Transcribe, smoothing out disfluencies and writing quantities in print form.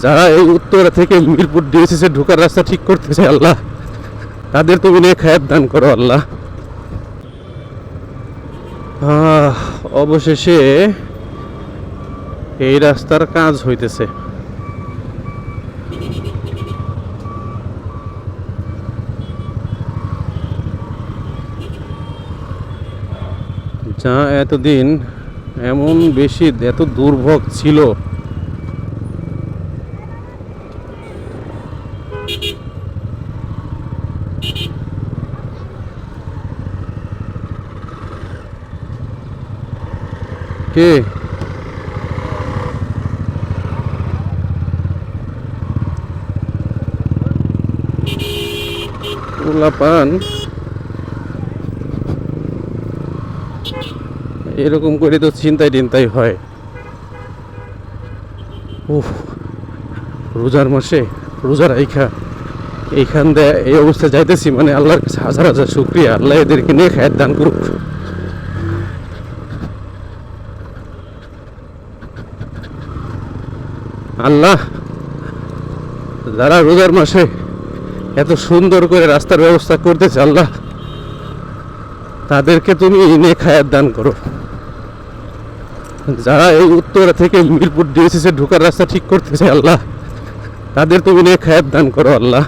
যারা এই উত্তরা থেকে মিরপুর ডিএসসি ঢোকার রাস্তা ঠিক করতেছে আল্লাহ, তাদের তুমি নিয়ে খায়াত দান করো আল্লাহ। অবশেষে এই রাস্তার কাজ হইতেছে। যা এতদিন এমন বেশি এত দুর্ভোগ ছিল, কে পান এরকম করে তো চিন্তাই টিন্তাই হয়। উফ, রোজার মাসে রোজা রাইখা এইখান দিয়ে এই অবস্থা যাইতেছি, মানে আল্লাহর কাছে হাজার হাজার শুকরিয়া। আল্লাহ এদেরকে নিয়ে খায়ের দান করুক। আল্লাহ, যারা রোজার মাসে এত সুন্দর করে রাস্তার ব্যবস্থা করতেছে আল্লাহ, তাদেরকে তুমি এনে খায়াত দান করো। যারা এই উত্তরা থেকে মিরপুর ডিএসসি ঢোকার রাস্তা ঠিক করতেছে আল্লাহ, তাদের তুমি নিয়ে খায়াত দান করো আল্লাহ।